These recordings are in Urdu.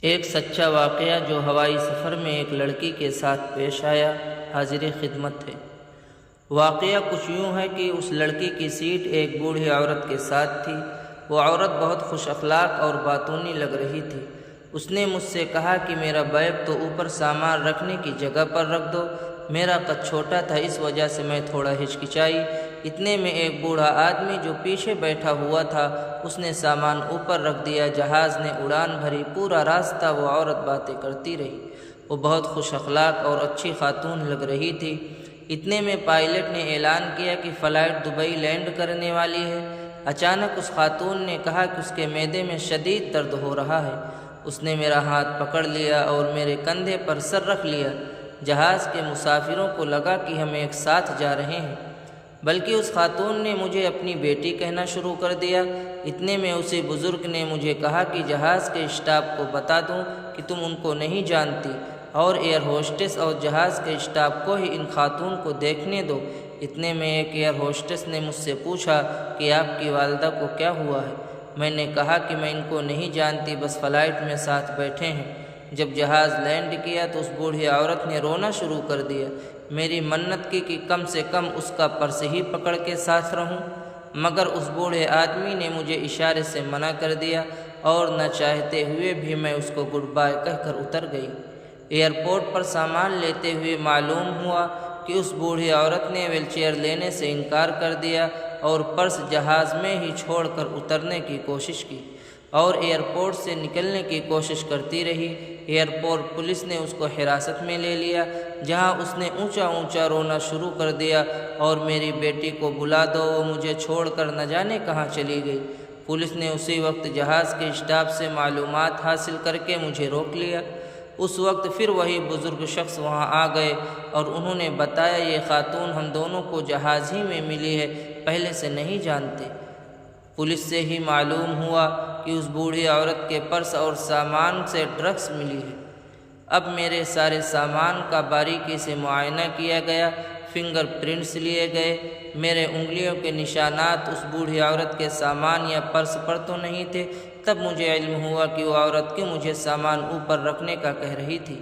ایک سچا واقعہ جو ہوائی سفر میں ایک لڑکی کے ساتھ پیش آیا، حاضر خدمت ہے۔ واقعہ کچھ یوں ہے کہ اس لڑکی کی سیٹ ایک بوڑھی عورت کے ساتھ تھی۔ وہ عورت بہت خوش اخلاق اور باتونی لگ رہی تھی۔ اس نے مجھ سے کہا کہ میرا بیگ تو اوپر سامان رکھنے کی جگہ پر رکھ دو۔ میرا قد چھوٹا تھا، اس وجہ سے میں تھوڑا ہچکچائی۔ اتنے میں ایک بوڑھا آدمی جو پیچھے بیٹھا ہوا تھا، اس نے سامان اوپر رکھ دیا۔ جہاز نے اڑان بھری، پورا راستہ وہ عورت باتیں کرتی رہی۔ وہ بہت خوش اخلاق اور اچھی خاتون لگ رہی تھی۔ اتنے میں پائلٹ نے اعلان کیا کہ فلائٹ دبئی لینڈ کرنے والی ہے۔ اچانک اس خاتون نے کہا کہ اس کے معدے میں شدید درد ہو رہا ہے۔ اس نے میرا ہاتھ پکڑ لیا اور میرے کندھے پر سر رکھ لیا۔ جہاز کے مسافروں کو لگا کہ ہم ایک ساتھ جا رہے ہیں، بلکہ اس خاتون نے مجھے اپنی بیٹی کہنا شروع کر دیا۔ اتنے میں اسی بزرگ نے مجھے کہا کہ جہاز کے اسٹاف کو بتا دوں کہ تم ان کو نہیں جانتی، اور ایئر ہوسٹس اور جہاز کے اسٹاف کو ہی ان خاتون کو دیکھنے دو۔ اتنے میں ایک ایئر ہوسٹس نے مجھ سے پوچھا کہ آپ کی والدہ کو کیا ہوا ہے؟ میں نے کہا کہ میں ان کو نہیں جانتی، بس فلائٹ میں ساتھ بیٹھے ہیں۔ جب جہاز لینڈ کیا تو اس بوڑھی عورت نے رونا شروع کر دیا۔ میری منت کی کہ کم سے کم اس کا پرس ہی پکڑ کے ساتھ رہوں، مگر اس بوڑھے آدمی نے مجھے اشارے سے منع کر دیا، اور نہ چاہتے ہوئے بھی میں اس کو گڈ بائے کہہ کر اتر گئی۔ ایئرپورٹ پر سامان لیتے ہوئے معلوم ہوا کہ اس بوڑھی عورت نے ویل چیئر لینے سے انکار کر دیا اور پرس جہاز میں ہی چھوڑ کر اترنے کی کوشش کی، اور ایئرپورٹ سے نکلنے کی کوشش کرتی رہی۔ ایئرپورٹ پولیس نے اس کو حراست میں لے لیا، جہاں اس نے اونچا اونچا رونا شروع کر دیا اور میری بیٹی کو بلا دو، وہ مجھے چھوڑ کر نہ جانے کہاں چلی گئی۔ پولیس نے اسی وقت جہاز کے اسٹاف سے معلومات حاصل کر کے مجھے روک لیا۔ اس وقت پھر وہی بزرگ شخص وہاں آ گئے اور انہوں نے بتایا یہ خاتون ہم دونوں کو جہاز ہی میں ملی ہے، پہلے سے نہیں جانتے۔ پولیس سے ہی معلوم ہوا کہ اس بوڑھی عورت کے پرس اور سامان سے ڈرگس ملی ہے۔ اب میرے سارے سامان کا باریکی سے معائنہ کیا گیا، فنگر پرنٹس لیے گئے۔ میرے انگلیوں کے نشانات اس بوڑھی عورت کے سامان یا پرس پر تو نہیں تھے۔ تب مجھے علم ہوا کہ وہ عورت کیوں مجھے سامان اوپر رکھنے کا کہہ رہی تھی۔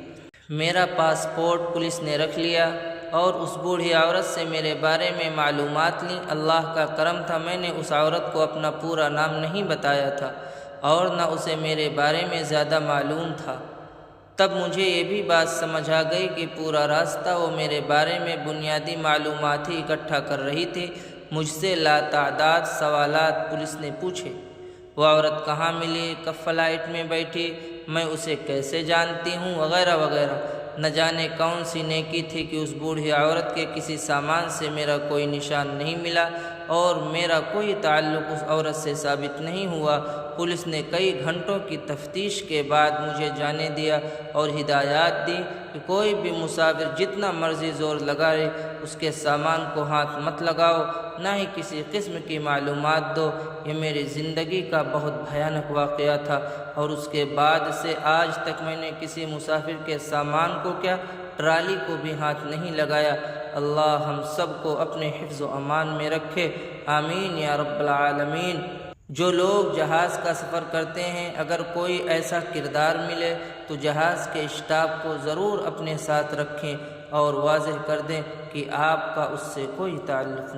میرا پاسپورٹ پولیس نے رکھ لیا اور اس بوڑھی عورت سے میرے بارے میں معلومات لیں۔ اللہ کا کرم تھا، میں نے اس عورت کو اپنا پورا نام نہیں بتایا تھا اور نہ اسے میرے بارے میں زیادہ معلوم تھا۔ تب مجھے یہ بھی بات سمجھ آ گئی کہ پورا راستہ وہ میرے بارے میں بنیادی معلومات ہی اکٹھا کر رہی تھی۔ مجھ سے لاتعداد سوالات پولیس نے پوچھے۔ وہ عورت کہاں ملی، کب فلائٹ میں بیٹھی، میں اسے کیسے جانتی ہوں، وغیرہ وغیرہ۔ نہ جانے کون سی نیکی تھی کہ اس بوڑھی عورت کے کسی سامان سے میرا کوئی نشان نہیں ملا اور میرا کوئی تعلق اس عورت سے ثابت نہیں ہوا۔ پولیس نے کئی گھنٹوں کی تفتیش کے بعد مجھے جانے دیا اور ہدایات دی کہ کوئی بھی مسافر جتنا مرضی زور لگائے اس کے سامان کو ہاتھ مت لگاؤ، نہ ہی کسی قسم کی معلومات دو۔ یہ میری زندگی کا بہت بھیانک واقعہ تھا، اور اس کے بعد سے آج تک میں نے کسی مسافر کے سامان کو کیا، ٹرالی کو بھی ہاتھ نہیں لگایا۔ اللہ ہم سب کو اپنے حفظ و امان میں رکھے، آمین یا رب العالمین۔ جو لوگ جہاز کا سفر کرتے ہیں، اگر کوئی ایسا کردار ملے تو جہاز کے اسٹاف کو ضرور اپنے ساتھ رکھیں اور واضح کر دیں کہ آپ کا اس سے کوئی تعلق نہیں۔